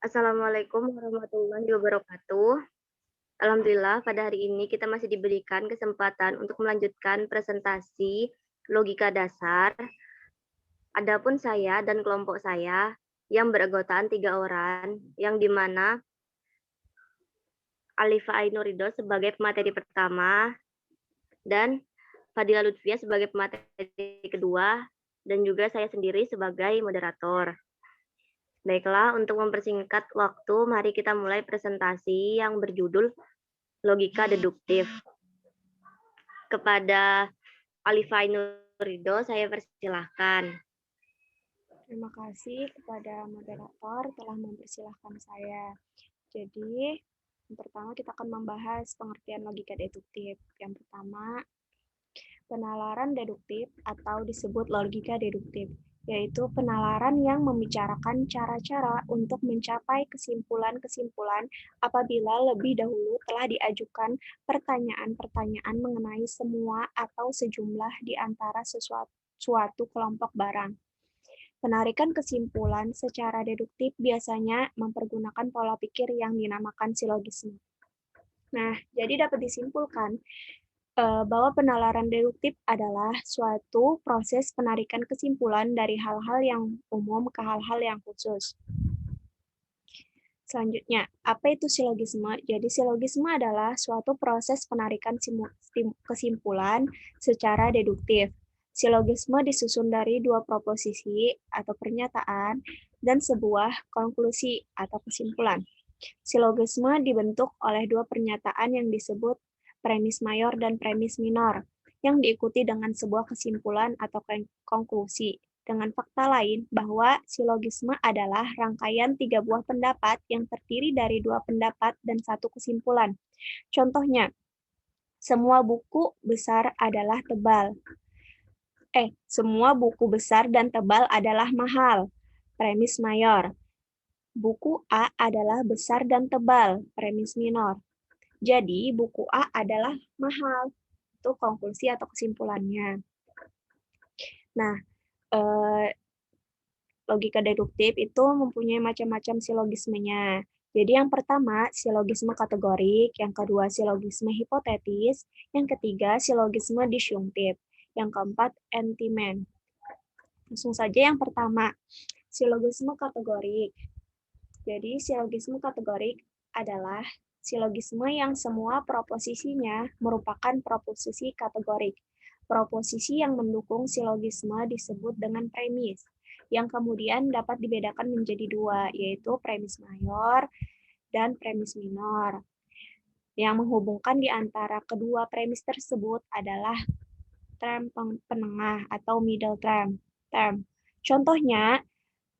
Assalamualaikum warahmatullahi wabarakatuh. Alhamdulillah, pada hari ini kita masih diberikan kesempatan untuk melanjutkan presentasi logika dasar. Adapun saya dan kelompok saya yang beranggotaan 3 orang, yang di mana Alifa Ainurido sebagai pemateri pertama dan Fadila Lutfia sebagai pemateri kedua, dan juga saya sendiri sebagai moderator. Baiklah, untuk mempersingkat waktu, mari kita mulai presentasi yang berjudul logika deduktif. Kepada Alifa Nurido, saya persilahkan. Terima kasih kepada moderator telah mempersilahkan saya. Jadi, yang pertama kita akan membahas pengertian logika deduktif. Yang pertama, penalaran deduktif atau disebut logika deduktif, yaitu penalaran yang membicarakan cara-cara untuk mencapai kesimpulan-kesimpulan apabila lebih dahulu telah diajukan pertanyaan-pertanyaan mengenai semua atau sejumlah di antara suatu kelompok barang. Penarikan kesimpulan secara deduktif biasanya mempergunakan pola pikir yang dinamakan silogisme. Nah, jadi dapat disimpulkan bahwa penalaran deduktif adalah suatu proses penarikan kesimpulan dari hal-hal yang umum ke hal-hal yang khusus. Selanjutnya, apa itu silogisme? Jadi silogisme adalah suatu proses penarikan kesimpulan secara deduktif. Silogisme disusun dari dua proposisi atau pernyataan dan sebuah konklusi atau kesimpulan. Silogisme dibentuk oleh dua pernyataan yang disebut premis mayor dan premis minor, yang diikuti dengan sebuah kesimpulan atau konklusi dengan fakta lain bahwa silogisme adalah rangkaian 3 buah pendapat yang terdiri dari 2 pendapat dan 1 kesimpulan. Contohnya, semua buku besar adalah tebal. Semua buku besar dan tebal adalah mahal. Premis mayor. Buku A adalah besar dan tebal. Premis minor. Jadi, buku A adalah mahal. Itu konklusi atau kesimpulannya. Nah, logika deduktif itu mempunyai macam-macam silogismenya. Jadi yang pertama, silogisme kategorik, yang kedua silogisme hipotetis, yang ketiga silogisme disyunktif, yang keempat entimen. Langsung saja yang pertama, silogisme kategorik. Jadi silogisme kategorik adalah silogisme yang semua proposisinya merupakan proposisi kategorik. Proposisi yang mendukung silogisme disebut dengan premis, yang kemudian dapat dibedakan menjadi dua, yaitu premis mayor dan premis minor. Yang menghubungkan di antara kedua premis tersebut adalah term penengah atau middle term. Contohnya,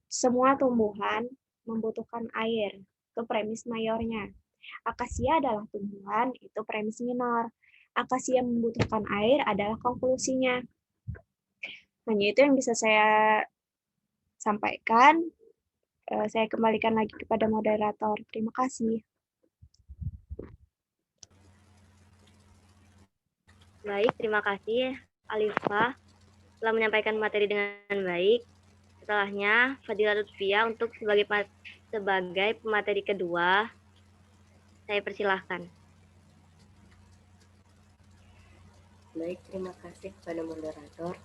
semua tumbuhan membutuhkan air, itu premis mayornya. Akasia adalah tumbuhan, itu premis minor. Akasia membutuhkan air adalah konklusinya. Hanya itu yang bisa saya sampaikan. Saya kembalikan lagi kepada moderator. Terima kasih. Baik, terima kasih Alifa telah menyampaikan materi dengan baik. Setelahnya, Fadila Lutfia untuk sebagai pemateri kedua, saya persilahkan. Baik, terima kasih kepada moderator.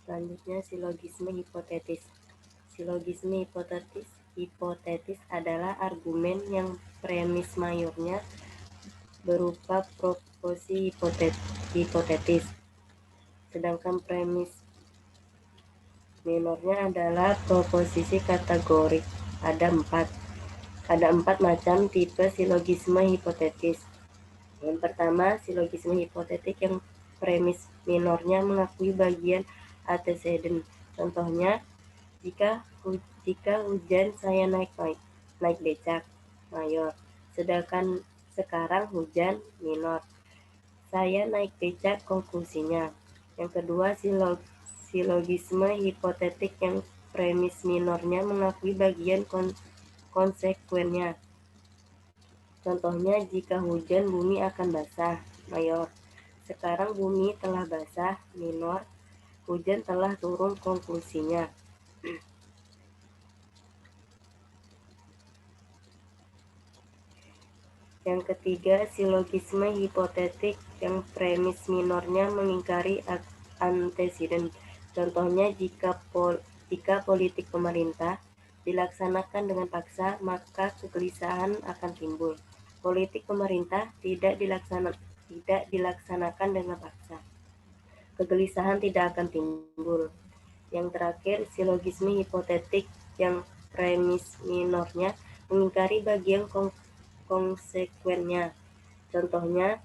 Selanjutnya, silogisme hipotetis. Silogisme hipotetis adalah argumen yang premis mayornya berupa proposi hipotetis, sedangkan premis minornya adalah proposisi kategorik. Ada empat macam tipe silogisme hipotetis. Yang pertama, silogisme hipotetik yang premis minornya mengakui bagian antecedent. Contohnya, jika hujan saya naik becak mayor, sedangkan sekarang hujan minor. Saya naik becak konklusinya. Yang kedua, silogisme hipotetik yang premis minornya mengakui bagian konsekuennya. Contohnya, jika hujan bumi akan basah, mayor. Sekarang bumi telah basah, minor. Hujan telah turun, konklusinya. Yang ketiga, silogisme hipotetik yang premis minornya mengingkari antesiden. Contohnya, jika politik pemerintah dilaksanakan dengan paksa, maka kegelisahan akan timbul. Politik pemerintah tidak dilaksanakan dengan paksa, kegelisahan tidak akan timbul. Yang terakhir, silogisme hipotetik yang premis minornya mengingkari bagian konsekuennya. Contohnya,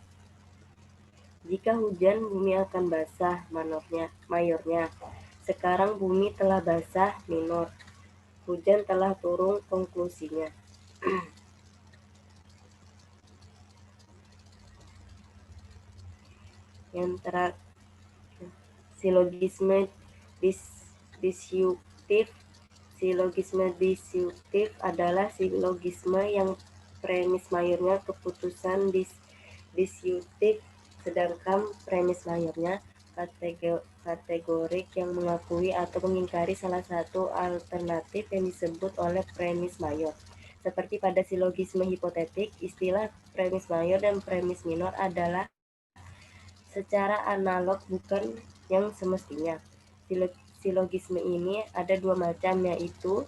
jika hujan, bumi akan basah, mayornya. Sekarang bumi telah basah, minor. Hujan telah turun, konklusinya. Yang terakhir, silogisme disyuktif. Silogisme disyuktif adalah silogisme yang premis mayornya keputusan disyuktif, sedangkan premis mayornya kategorik yang mengakui atau mengingkari salah satu alternatif yang disebut oleh premis mayor. Seperti pada silogisme hipotetik, istilah premis mayor dan premis minor adalah secara analog bukan yang semestinya. Silogisme ini ada dua macam, yaitu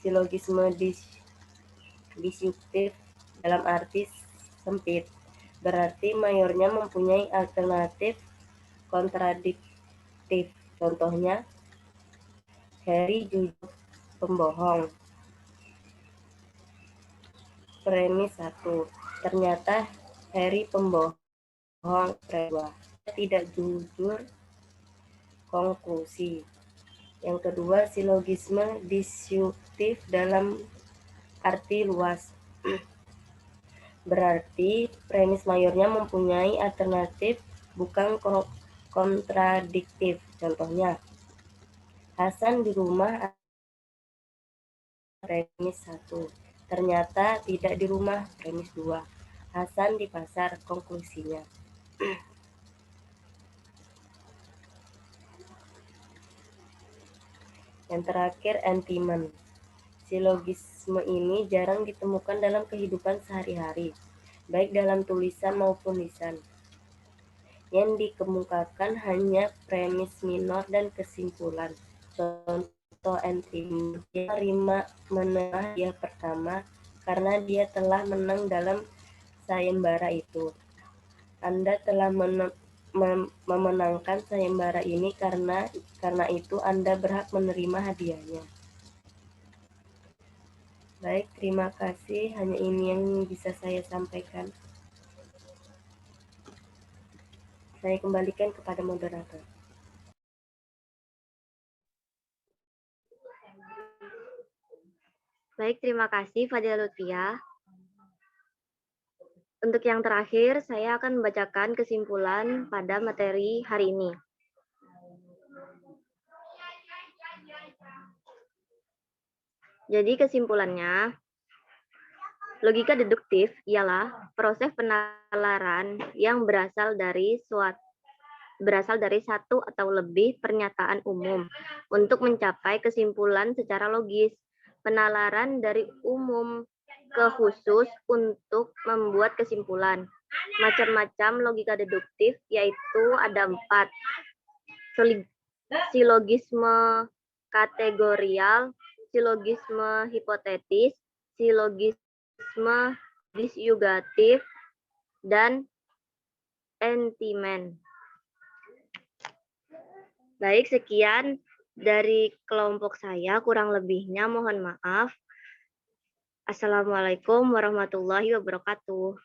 silogisme disyuktif dalam arti sempit, berarti mayornya mempunyai alternatif kontradiktif. Contohnya, Harry jujur pembohong. Premis 1. Ternyata Harry pembohong. Premis 2. Tidak jujur. Konklusi. Yang kedua, silogisme disyuktif dalam arti luas. Berarti premis mayornya mempunyai alternatif bukan kontradiktif. Contohnya, Hasan di rumah, premis 1. Ternyata tidak di rumah, premis 2. Hasan di pasar, konklusinya. Yang terakhir, entimen. Silogisme ini jarang ditemukan dalam kehidupan sehari-hari, baik dalam tulisan maupun lisan. Yang dikemukakan hanya premis minor dan kesimpulan. Contoh entimen, dia menerima hadiah pertama karena dia telah menang dalam sayembara itu. Anda telah memenangkan sayembara ini karena itu Anda berhak menerima hadiahnya. Baik, terima kasih. Hanya ini yang bisa saya sampaikan. Saya kembalikan kepada moderator. Baik, terima kasih Fadila Lutfia. Untuk yang terakhir, saya akan membacakan kesimpulan pada materi hari ini. Jadi kesimpulannya, logika deduktif ialah proses penalaran yang berasal dari satu atau lebih pernyataan umum untuk mencapai kesimpulan secara logis. Penalaran dari umum ke khusus untuk membuat kesimpulan. Macam-macam logika deduktif yaitu ada 4. Silogisme kategorial, silogisme hipotetis, silogisme disyugatif, dan entimen. Baik, sekian dari kelompok saya, kurang lebihnya mohon maaf. Assalamualaikum warahmatullahi wabarakatuh.